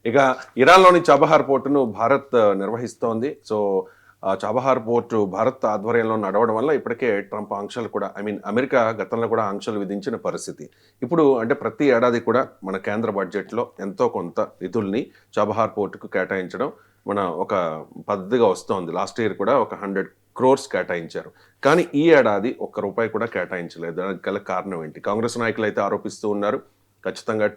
ఇక ఇరాన్లోని చాబహార్ పోర్టును భారత్ నిర్వహిస్తోంది. సో చాబహార్ పోర్టు భారత్ ఆధ్వర్యంలో నడవడం వల్ల ఇప్పటికే ట్రంప్ ఆంక్షలు కూడా అమెరికా గతంలో కూడా ఆంక్షలు విధించిన పరిస్థితి. ఇప్పుడు అంటే ప్రతి ఏడాది కూడా మన కేంద్ర బడ్జెట్లో ఎంతో కొంత నిధుల్ని చాబహార్ పోర్టుకు కేటాయించడం మన ఒక పద్ధతిగా వస్తోంది. లాస్ట్ ఇయర్ కూడా ఒక 100 crores కేటాయించారు. కానీ ఈ ఏడాది ఒక్క రూపాయి కూడా కేటాయించలేదు. దానికి గల కారణం ఏంటి? కాంగ్రెస్ నాయకులు అయితే ఆరోపిస్తూ ఉన్నారు, ఖచ్చితంగా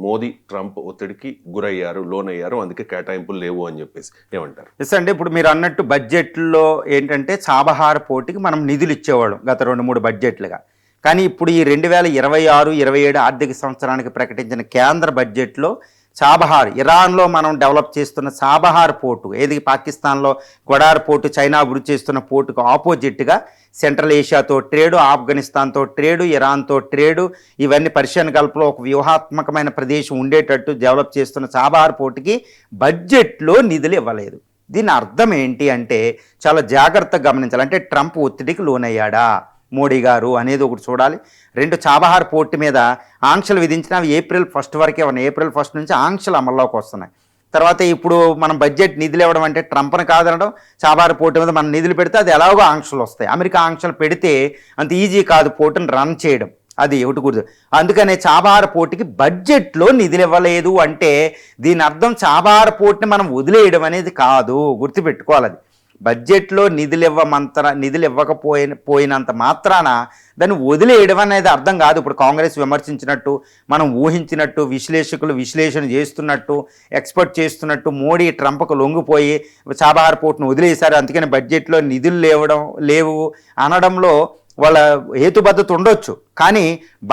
మోదీ ట్రంప్ ఒత్తిడికి గురయ్యారు, లోనయ్యారు, అందుకే కేటాయింపులు లేవు అని చెప్పేసి. ఏమంటారు? ఎస్ అండి, ఇప్పుడు మీరు అన్నట్టు బడ్జెట్లో ఏంటంటే చాబహార్ పోర్టుకి మనం నిధులు ఇచ్చేవాళ్ళం గత 2-3 బడ్జెట్లుగా. కానీ ఇప్పుడు ఈ 2026-27 ఆర్థిక సంవత్సరానికి ప్రకటించిన కేంద్ర బడ్జెట్లో చాబహార్, ఇరాన్లో మనం డెవలప్ చేస్తున్న చాబహార్ పోర్టు, ఏది పాకిస్తాన్లో గ్వడార్ పోర్టు, చైనా అభివృద్ధి చేస్తున్న పోర్టుకు ఆపోజిట్గా సెంట్రల్ ఏషియాతో ట్రేడు, ఆఫ్ఘనిస్తాన్తో ట్రేడు, ఇరాన్తో ట్రేడు, ఇవన్నీ పర్షియన్ గల్ఫ్లో ఒక వ్యూహాత్మకమైన ప్రదేశం ఉండేటట్టు డెవలప్ చేస్తున్న చాబహార్ పోర్టుకి బడ్జెట్లో నిధులు ఇవ్వలేదు. దీని అర్థం ఏంటి అంటే చాలా జాగ్రత్తగా గమనించాలి. అంటే ట్రంప్ ఒత్తిడికి లోనయ్యాడా మోడీ గారు అనేది ఒకటి చూడాలి. 2, చాబహార్ పోర్టు మీద ఆంక్షలు విధించిన April 1 వరకే ఉన్నాయి. April 1 నుంచి ఆంక్షలు అమల్లోకి వస్తున్నాయి. తర్వాత ఇప్పుడు మనం బడ్జెట్ నిధులు ఇవ్వడం అంటే ట్రంప్ని కాదనడం, చాబహార్ పోర్టు మీద మనం నిధులు పెడితే అది ఎలాగో ఆంక్షలు వస్తాయి. అమెరికా ఆంక్షలు పెడితే అంత ఈజీ కాదు పోర్టును రన్ చేయడం, అది ఒకటి గుర్తు. అందుకనే చాబహార్ పోర్టుకి బడ్జెట్లో నిధులు ఇవ్వలేదు అంటే దీని అర్థం చాబహార్ పోర్టుని మనం వదిలేయడం అనేది కాదు, గుర్తుపెట్టుకోవాలి. అది బడ్జెట్లో నిధులు ఇవ్వకపోయినంత మాత్రాన దాన్ని వదిలేయడం అనేది అర్థం కాదు. ఇప్పుడు కాంగ్రెస్ విమర్శించినట్టు, మనం ఊహించినట్టు, విశ్లేషకులు విశ్లేషణ చేస్తున్నట్టు, ఎక్స్పెక్ట్ చేస్తున్నట్టు మోడీ ట్రంప్కు లొంగిపోయి చాబహార్ పోర్టును వదిలేశారు, అందుకని బడ్జెట్లో నిధులు లేవు అనడంలో వాళ్ళ హేతుబద్ధత ఉండొచ్చు. కానీ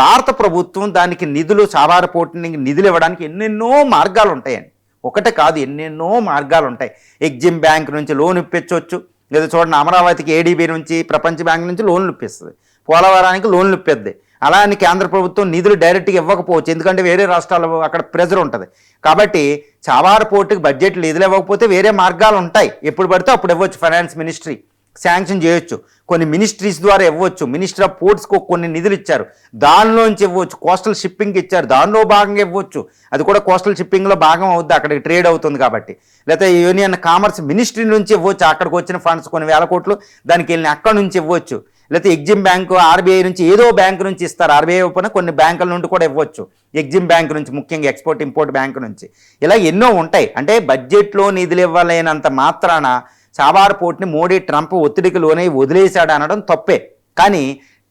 భారత ప్రభుత్వం దానికి చాబహార్ పోర్టుని నిధులు ఇవ్వడానికి ఎన్నెన్నో మార్గాలు ఉంటాయండి. ఒకటే కాదు, ఎన్నెన్నో మార్గాలు ఉంటాయి. ఎగ్జిమ్ బ్యాంక్ నుంచి లోన్ ఇప్పించవచ్చు, లేదా చూడండి అమరావతికి ADB నుంచి, ప్రపంచ బ్యాంక్ నుంచి లోన్లు ఇప్పిస్తుంది, పోలవరానికి లోన్లు ఇప్పిద్ది. అలా అని కేంద్ర ప్రభుత్వం నిధులు డైరెక్ట్గా ఇవ్వకపోవచ్చు, ఎందుకంటే వేరే రాష్ట్రాలు అక్కడ ప్రెజర్ ఉంటుంది. కాబట్టి చాబహార్ పోర్టుకి బడ్జెట్లు నిధులు ఇవ్వకపోతే వేరే మార్గాలు ఉంటాయి, ఎప్పుడు పడితే అప్పుడు ఇవ్వచ్చు. ఫైనాన్స్ మినిస్ట్రీ శాంక్షన్ చేయొచ్చు, కొన్ని మినిస్ట్రీస్ ద్వారా ఇవ్వచ్చు. మినిస్టర్ ఆఫ్ పోర్ట్స్కు కొన్ని నిధులు ఇచ్చారు, దానిలోంచి ఇవ్వచ్చు. కోస్టల్ షిప్పింగ్ ఇచ్చారు, దానిలో భాగంగా ఇవ్వచ్చు, అది కూడా కోస్టల్ షిప్పింగ్లో భాగం అవుద్ది, అక్కడికి ట్రేడ్ అవుతుంది కాబట్టి. లేకపోతే యూనియన్ కామర్స్ మినిస్ట్రీ నుంచి ఇవ్వచ్చు, అక్కడికి వచ్చిన ఫండ్స్ కొన్ని వేల కోట్లు దానికి వెళ్ళిన అక్కడి నుంచి ఇవ్వచ్చు. లేకపోతే ఎగ్జిమ్ బ్యాంకు, RBI నుంచి ఏదో బ్యాంకు నుంచి ఇస్తారు, RBI ఓపెన్ కొన్ని బ్యాంకుల నుండి కూడా ఇవ్వచ్చు, ఎగ్జిమ్ బ్యాంకు నుంచి, ముఖ్యంగా ఎక్స్పోర్ట్ ఇంపోర్ట్ బ్యాంకు నుంచి. ఇలా ఎన్నో ఉంటాయి. అంటే బడ్జెట్లో నిధులు ఇవ్వలేనంత మాత్రాన చాబహార్ పోర్టుని మోడీ ట్రంప్ ఒత్తిడికి లోనై వదిలేశాడు అనడం తప్పే. కానీ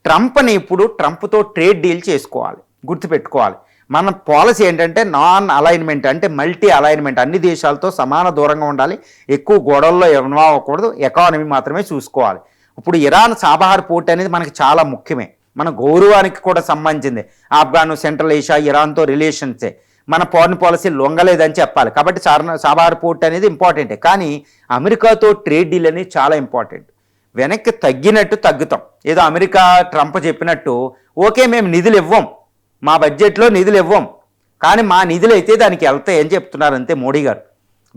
ట్రంప్ని ఇప్పుడు ట్రంప్తో ట్రేడ్ డీల్ చేసుకోవాలి, గుర్తుపెట్టుకోవాలి. మన పాలసీ ఏంటంటే నాన్ అలైన్మెంట్, అంటే మల్టీ అలైన్మెంట్, అన్ని దేశాలతో సమాన దూరంగా ఉండాలి, ఎక్కువ గొడవల్లో ఇన్వాల్వ్ అవ్వకూడదు, ఎకానమీ మాత్రమే చూసుకోవాలి. ఇప్పుడు ఇరాన్ చాబహార్ పోర్ట్ అనేది మనకి చాలా ముఖ్యమే, మన గౌరవానికి కూడా సంబంధించింది. ఆఫ్ఘాన్, సెంట్రల్ ఏషియా, ఇరాన్తో రిలేషన్సే, మన ఫారిన్ పాలసీ లొంగలేదని చెప్పాలి. కాబట్టి చాబహార్ పోర్ట్ అనేది ఇంపార్టెంటే. కానీ అమెరికాతో ట్రేడ్ డీల్ అనేది చాలా ఇంపార్టెంట్. వెనక్కి తగ్గినట్టు తగ్గుతాం. ఏదో అమెరికా ట్రంప్ చెప్పినట్టు ఓకే మేము నిధులు ఇవ్వం, మా బడ్జెట్లో నిధులు ఇవ్వం, కానీ మా నిధులు అయితే దానికి వెళ్తాయి అని చెప్తున్నారు అంతే మోడీ గారు.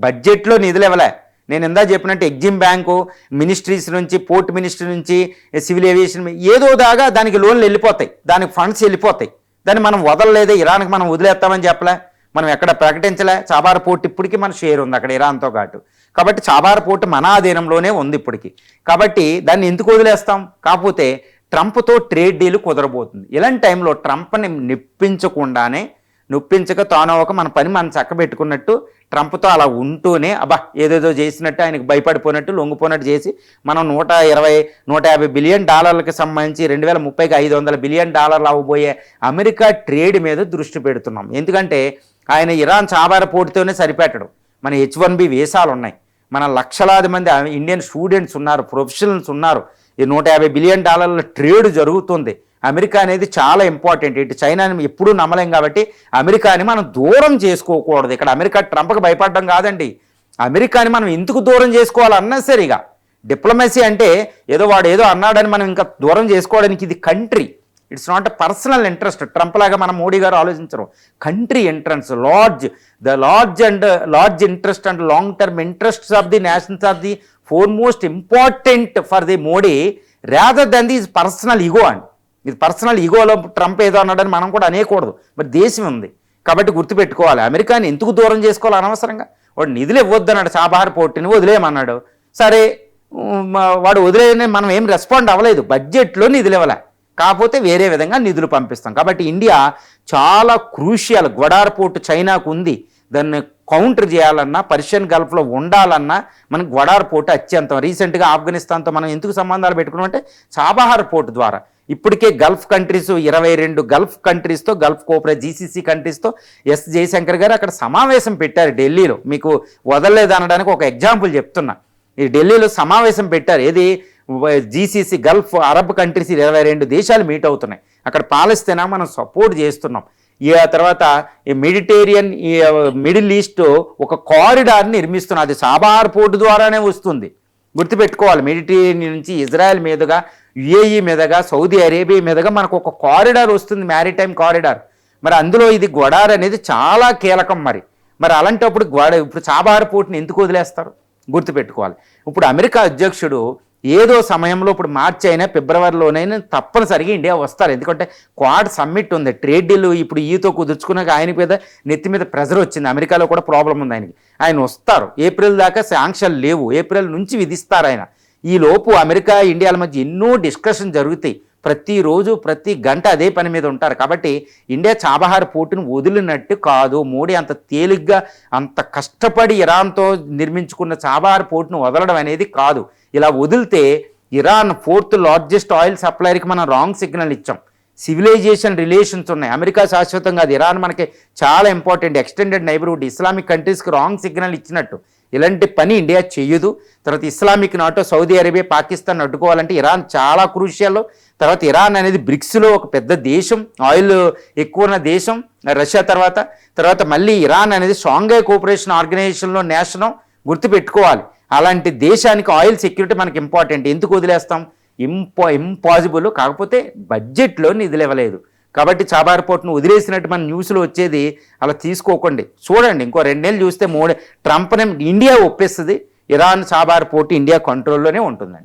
బడ్జెట్లో నిధులు ఇవ్వలే. నేను ఇందా చెప్పినట్టు ఎగ్జిమ్ బ్యాంకు, మినిస్ట్రీస్ నుంచి, పోర్ట్ మినిస్ట్రీ నుంచి, సివిల్ ఏవియేషన్ ఏదో దాకా దానికి లోన్లు వెళ్ళిపోతాయి, దానికి ఫండ్స్ వెళ్ళిపోతాయి. దాన్ని మనం వదలలేదే, ఇరాన్కి మనం వదిలేస్తామని చెప్పలే, మనం ఎక్కడ ప్రకటించలే. చాబహార్ పోర్టు ఇప్పటికీ మన షేర్ ఉంది అక్కడ ఇరాన్తో పాటు. కాబట్టి చాబహార్ పోర్టు మన ఆధీనంలోనే ఉంది ఇప్పటికీ. కాబట్టి దాన్ని ఎందుకు వదిలేస్తాం? కాకపోతే ట్రంప్తో ట్రేడ్ డీల్ కుదరబోతుంది. ఇలాంటి టైంలో ట్రంప్ని నొప్పించక తాను ఒక మన పని మనం చక్కబెట్టుకున్నట్టు ట్రంప్తో అలా ఉంటూనే ఏదేదో చేసినట్టు, ఆయనకు భయపడిపోయినట్టు, లొంగిపోయినట్టు చేసి మనం $150 బిలియన్ సంబంధించి 2030కి $500 బిలియన్ అవ్వబోయే అమెరికా ట్రేడ్ మీద దృష్టి పెడుతున్నాం. ఎందుకంటే ఆయన ఇరాన్ చాబహార్ పోర్టుతోనే సరిపెట్టడు. మన H-1B వీసాలు ఉన్నాయి, మన లక్షలాది మంది ఇండియన్ స్టూడెంట్స్ ఉన్నారు, ప్రొఫెషనల్స్ ఉన్నారు. ఈ $150 బిలియన్ ట్రేడ్ జరుగుతుంది. అమెరికా అనేది చాలా ఇంపార్టెంట్. ఇటు చైనాని ఎప్పుడూ నమ్మలేం కాబట్టి అమెరికాని మనం దూరం చేసుకోకూడదు. ఇక్కడ అమెరికా ట్రంప్కి భయపడడం కాదండి, అమెరికాని మనం ఎందుకు దూరం చేసుకోవాలి అన్నసరిగా. డిప్లొమసీ అంటే ఏదో వాడు ఏదో అన్నాడని మనం ఇంకా దూరం చేసుకోవడానికి, ఇది country, it's not a personal interest. Trump లాగా మన మోడీ గారు ఆలోచించరు. Country interest, large interest and long term interests of the nations of the foremost important for the Modi rather than the personal ego అండి. ఇది పర్సనల్ ఈగోలో ట్రంప్ ఏదో అన్నాడని మనం కూడా అనేకూడదు. మరి దేశం ఉంది, కాబట్టి గుర్తుపెట్టుకోవాలి, అమెరికాని ఎందుకు దూరం చేసుకోవాలి అనవసరంగా. వాడు నిధులు ఇవ్వద్దన్నాడు, చాబహార్ పోర్టుని వదిలేయమన్నాడు. సరే వాడు వదిలేయని మనం ఏం రెస్పాండ్ అవ్వలేదు, బడ్జెట్లో నిధులు ఇవ్వలే, కాకపోతే వేరే విధంగా నిధులు పంపిస్తాం. కాబట్టి ఇండియా చాలా క్రూషియల్. గ్వడార్ పోర్టు చైనాకు ఉంది, దాన్ని కౌంటర్ చేయాలన్నా, పర్షియన్ గల్ఫ్లో ఉండాలన్నా మనకు గ్వడార్ పోర్టు అత్యంతం. రీసెంట్గా ఆఫ్ఘనిస్తాన్తో మనం ఎందుకు సంబంధాలు పెట్టుకున్నామంటే చాబహార్ పోర్టు ద్వారా. ఇప్పటికే గల్ఫ్ కంట్రీస్ 22 గల్ఫ్ కంట్రీస్తో, గల్ఫ్ కోఆపరేట్ జీసీసీ కంట్రీస్తో ఎస్ జయశంకర్ గారు అక్కడ సమావేశం పెట్టారు ఢిల్లీలో. మీకు వదలలేదు అనడానికి ఒక ఎగ్జాంపుల్ చెప్తున్నా. ఈ ఢిల్లీలో సమావేశం పెట్టారు, ఏది జీసీసీ గల్ఫ్ అరబ్ కంట్రీస్ 22 దేశాలు మీట్ అవుతున్నాయి. అక్కడ పాలస్తీనా మనం సపోర్ట్ చేస్తున్నాం. ఈ తర్వాత ఈ మెడిటేరియన్, ఈ మిడిల్ ఈస్ట్ ఒక కారిడార్ని నిర్మిస్తున్నాం, అది చాబహార్ పోర్టు ద్వారానే వస్తుంది. గుర్తుపెట్టుకోవాలి, మెడిటేరియన్ నుంచి ఇజ్రాయెల్ మీదుగా, యుఏఈ మీదుగా, సౌదీ అరేబియా మీదుగా మనకు ఒక కారిడార్ వస్తుంది, మ్యారిటైమ్ కారిడార్. మరి అందులో ఇది గ్వడార్ అనేది చాలా కీలకం. మరి అలాంటప్పుడు ఇప్పుడు చాబహార్ పోర్టుని ఎందుకు వదిలేస్తారు? గుర్తుపెట్టుకోవాలి. ఇప్పుడు అమెరికా అధ్యక్షుడు ఏదో సమయంలో, ఇప్పుడు మార్చి అయినా ఫిబ్రవరిలోనైనా తప్పనిసరిగా ఇండియా వస్తారు. ఎందుకంటే క్వాడ్ సమ్మిట్ ఉంది, ట్రేడ్ డీల్ ఇప్పుడు ఈతో కుదుర్చుకున్నాక ఆయన మీద నెత్తి మీద ప్రెజర్ వచ్చింది. అమెరికాలో కూడా ప్రాబ్లం ఉంది ఆయనకి. ఆయన వస్తారు, ఏప్రిల్ దాకా శాంక్షన్లు లేవు, ఏప్రిల్ నుంచి విధిస్తారు ఆయన. ఈ లోపు అమెరికా ఇండియాల మధ్య ఎన్నో డిస్కషన్ జరుగుతాయి, ప్రతిరోజు ప్రతి గంట అదే పని మీద ఉంటారు. కాబట్టి ఇండియా చాబహార్ పోర్టును వదిలినట్టు కాదు. మోడీ అంత తేలిగ్గా, అంత కష్టపడి ఇరాన్తో నిర్మించుకున్న చాబహార్ పోర్టును వదలడం అనేది కాదు. ఇలా వదిలితే ఇరాన్ 4th లార్జెస్ట్ ఆయిల్ సప్లయర్కి మనం రాంగ్ సిగ్నల్ ఇచ్చాం. సివిలైజేషన్ రిలేషన్స్ ఉన్నాయి, అమెరికా శాశ్వతంగా అది, ఇరాన్ మనకి చాలా ఇంపార్టెంట్, ఎక్స్టెండెడ్ నైబర్హుడ్, ఇస్లామిక్ కంట్రీస్కి రాంగ్ సిగ్నల్ ఇచ్చినట్టు. ఇలాంటి పని ఇండియా చెయ్యదు. తర్వాత Islamic NATO, Saudi Arabia, Pakistan అడ్డుకోవాలంటే ఇరాన్ చాలా క్రూషియల్. తర్వాత ఇరాన్ అనేది బ్రిక్స్లో ఒక పెద్ద దేశం, ఆయిల్ ఎక్కువ ఉన్న దేశం రష్యా తర్వాత మళ్ళీ ఇరాన్ అనేది షాంఘై కోఆపరేషన్ ఆర్గనైజేషన్లో నేషనల్. గుర్తుపెట్టుకోవాలి, అలాంటి దేశానికి ఆయిల్ సెక్యూరిటీ మనకి ఇంపార్టెంట్. ఎందుకు వదిలేస్తాం? ఇంపాసిబుల్. కాకపోతే బడ్జెట్లో నిధులు ఇవ్వలేదు కాబట్టి చాబహార్ పోర్టును వదిలేసినట్టు మన న్యూస్లో వచ్చేది అలా తీసుకోకండి. చూడండి, ఇంకో 2 నెలలు చూస్తే ట్రంప్ని ఇండియా ఒప్పేస్తుంది, ఇరాన్ చాబహార్ పోర్టు ఇండియా కంట్రోల్లోనే ఉంటుందండి.